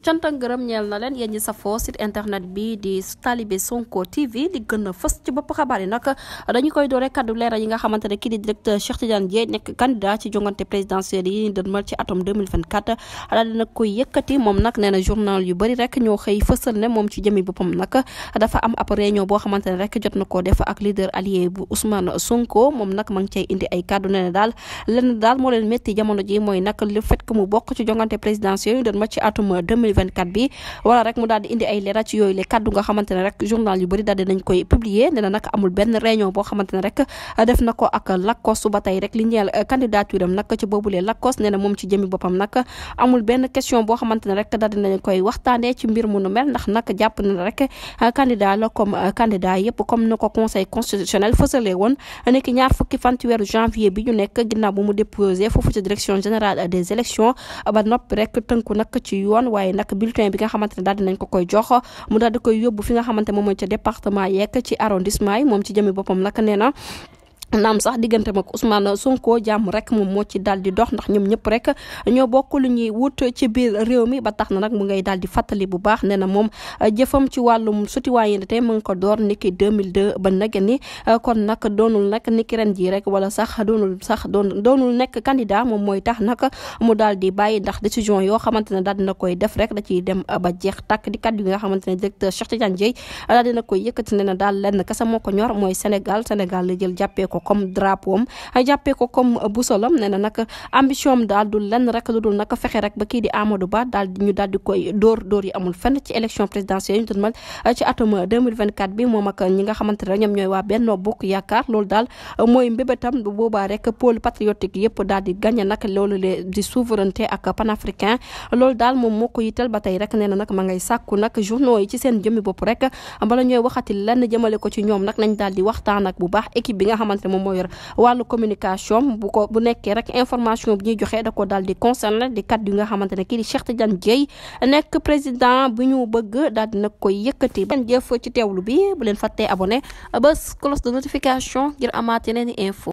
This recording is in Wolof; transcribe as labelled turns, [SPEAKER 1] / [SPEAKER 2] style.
[SPEAKER 1] cant ak ngërëm ñeel na leen yéen ñi safoo site internet bi di Talibé Sonko TV li gën a fës ci bopp xabaar yi nag dañu koy doore kaddu leeral yi nga xamante ne kii di directeur Cheikh Tidiane Dièye nekk candidat ci jongante présidentielle yi ñu dënmal ci atum 2024 daal dina koy yëkkati moom nag nee na journal yu bëri rek ñoo xëy fësal ne moom ci jëmi boppam nag dafa am ab réunion boo xamante ne rek jot na koo def ak leader allié bu Ousmane Sonko moom nag ma ngi cay indi ay kaddu nee na daal lenn daal moo leen métti jamono ji mooy nag le fait que mu bokk ci jongante présidentielle yi ñu dënmal ci atum 2024 bi wala rek mu daal di indi ay leeral ci yooyu les kaddu nga xamante ne rek journal yu bëri daal di nañ koy publier nee na nag amul benn réunion boo xamante ne rek def na ko ak Lacoste ba tey rek li ñeel candidature am nag ci boobulee Lacoste nee na moom ci jëmi boppam nag amul benn question boo xamante ne rek daal di nañ koy waxtaanee ci mbir mu nu mel ndax nag jàpp na rek candidat la comme candidat yëpp comme na ko conseil constitutionnel fësalee woon nekk ñaar fukki fan ci weeru janvier bi ñu nekk ginnaaw bu mu déposé foofu ci direction générale des élections ba noppi rek tënku nag ci yoon waaye nag bulletin bi nga xamante ne daal dinañ ko koy jox mu daal di koy yóbbu fi nga xamante moom mooy ca département yeeg ci arrondissement yi moom ci jëmi boppam nag nee na naam sax diggante mag Ousmane Sonko jàmm rek moom moo ci daal di dox ndax ñoom ñëpp rek ñoo bokk lu ñuy wut ci biir réew mi ba tax na nag mu ngay daal di fàttali bu baax nee na moom jëfam ci wàllum citoyenneté mu ngi ko door niki 2002 ba nag ni kon nag doonul nag niki ren jii rek wala sax doonul nekk candidat moom mooy tax nag mu daal di bàyyi ndax décision yoo xamante ne daal dina koy def rek da ciy dem ba jeex tàkk di kàddu yi nga xamante ne directeur Cheikh Tidiane Dièye daal dina koy yëkkati ne na daal lenn kese moo ko ñor mooy Sénégal la jël jàppee ko comme drapeau am jàppee ko comme busolam nee na nag ambition am daal du lenn rek lu dul nag fexe rek ba kii di Amadou Ba daal ñu daal di koy dóor yi amul fenn ci élection présidentielle ñu dënmal ci atum 2024 bi moom ak ñi nga xamante ne ñoom ñooy waa Benno Bokk Yaakaar loolu daal mooy mbébétam bu boobaa rek pôle patriotique yëpp daal di gagné nag loolu le di souveraineté ak panafricain loolu daal moom moo ko yitteel ba tey rek nee na nag ma ngay sàkku nag journaux yi ci seen jëmmi bopp rek bala ñooy waxati lenn jëmale ko ci ñoom nag nañ daal di waxtaan ak bu baax équipe bi nga xamante ne moom moo yor wàllu communication bu nekkee rek information bi ñuy joxe da ko daal di concerné di kaddu yi nga xamante ne kii di Cheikh Tidiane Dièye nekk président bu ñu bëgg daal di nag koy yëkkati benn jëf ci teewlu bi bu leen fàttee abonné bés cloche de notification ngir amaat yeneen info